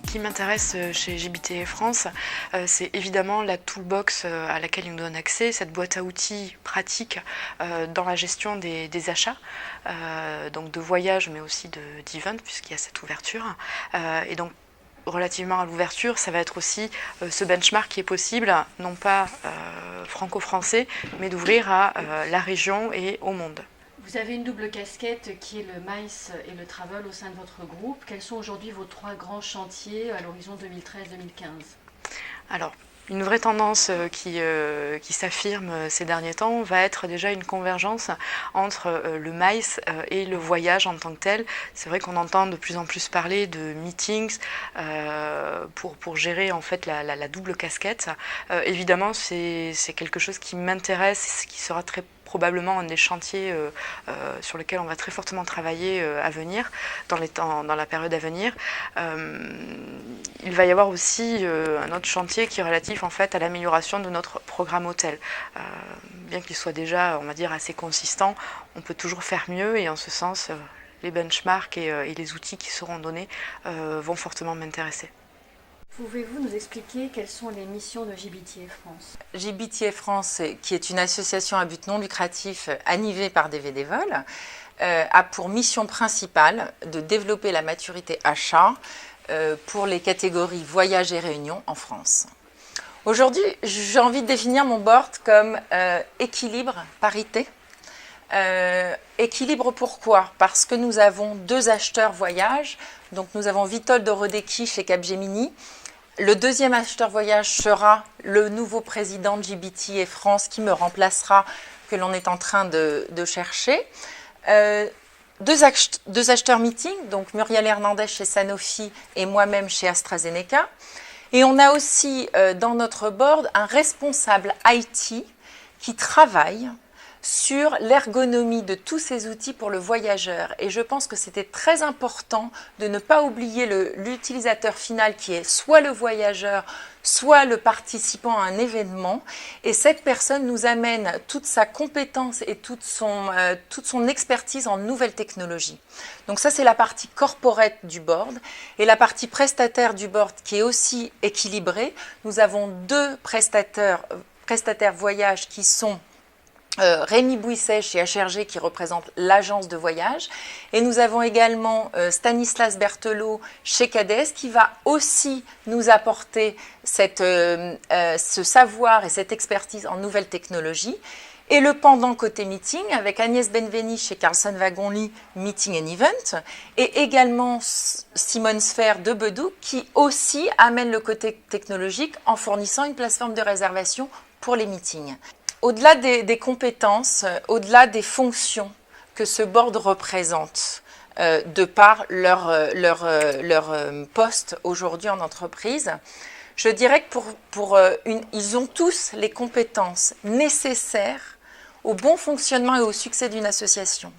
Ce qui m'intéresse chez JBT France, c'est évidemment la toolbox à laquelle il nous donne accès, cette boîte à outils pratique dans la gestion des achats, donc de voyages mais aussi d'events puisqu'il y a cette ouverture. Et donc relativement à l'ouverture, ça va être aussi ce benchmark qui est possible, non pas franco-français, mais d'ouvrir à la région et au monde. Vous avez une double casquette qui est le MICE et le Travel au sein de votre groupe. Quels sont aujourd'hui vos 3 grands chantiers à l'horizon 2013-2015 ? Alors, une vraie tendance qui s'affirme ces derniers temps va être déjà une convergence entre le MICE et le voyage en tant que tel. C'est vrai qu'on entend de plus en plus parler de meetings pour gérer en fait la double casquette. Évidemment, c'est quelque chose qui m'intéresse et qui sera très probablement un des chantiers sur lesquels on va très fortement travailler à venir, dans la période à venir. Il va y avoir aussi un autre chantier qui est relatif en fait à l'amélioration de notre programme hôtel. Bien qu'il soit déjà, on va dire, assez consistant, on peut toujours faire mieux et en ce sens, les benchmarks et les outils qui seront donnés vont fortement m'intéresser. Pouvez-vous nous expliquer quelles sont les missions de JBT France ? JBT France, qui est une association à but non lucratif animée par des bénévoles, a pour mission principale de développer la maturité achat pour les catégories voyage et réunion en France. Aujourd'hui, j'ai envie de définir mon board comme équilibre, parité. Équilibre pourquoi ? Parce que nous avons 2 acheteurs voyage. Donc nous avons Witold Rodecki chez Capgemini. Le deuxième acheteur voyage sera le nouveau président de JBT France qui me remplacera, que l'on est en train de chercher. 2 acheteurs meeting, donc Muriel Hernandez chez Sanofi et moi-même chez AstraZeneca. Et on a aussi dans notre board un responsable IT qui travaille sur l'ergonomie de tous ces outils pour le voyageur. Et je pense que c'était très important de ne pas oublier l'utilisateur final qui est soit le voyageur, soit le participant à un événement. Et cette personne nous amène toute sa compétence et toute son expertise en nouvelles technologies. Donc ça, c'est la partie corporate du board. Et la partie prestataire du board qui est aussi équilibrée. Nous avons 2 prestataires voyage qui sont Rémi Bouisset chez HRG qui représente l'agence de voyage et nous avons également Stanislas Berthelot chez Cades qui va aussi nous apporter ce savoir et cette expertise en nouvelles technologies et le pendant côté meeting avec Agnès Benveni chez Carlson Wagonlit Meeting and Event et également Simone Sfer de Bedou qui aussi amène le côté technologique en fournissant une plateforme de réservation pour les meetings. Au-delà des compétences, au-delà des fonctions que ce board représente, de par leur poste aujourd'hui en entreprise, je dirais que ils ont tous les compétences nécessaires au bon fonctionnement et au succès d'une association.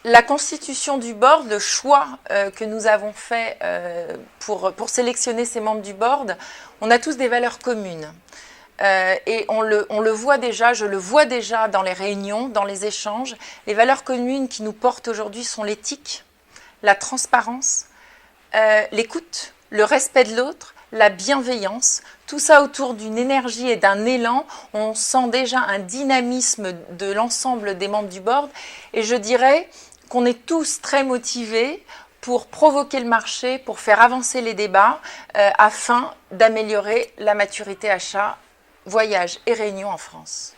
La constitution du board, le choix que nous avons fait pour sélectionner ces membres du board, on a tous des valeurs communes. Et on le voit déjà, je le vois déjà dans les réunions, dans les échanges. Les valeurs communes qui nous portent aujourd'hui sont l'éthique, la transparence, l'écoute, le respect de l'autre, la bienveillance. Tout ça autour d'une énergie et d'un élan. On sent déjà un dynamisme de l'ensemble des membres du board. Et je dirais qu'on est tous très motivés pour provoquer le marché, pour faire avancer les débats, afin d'améliorer la maturité achat voyage et réunion en France.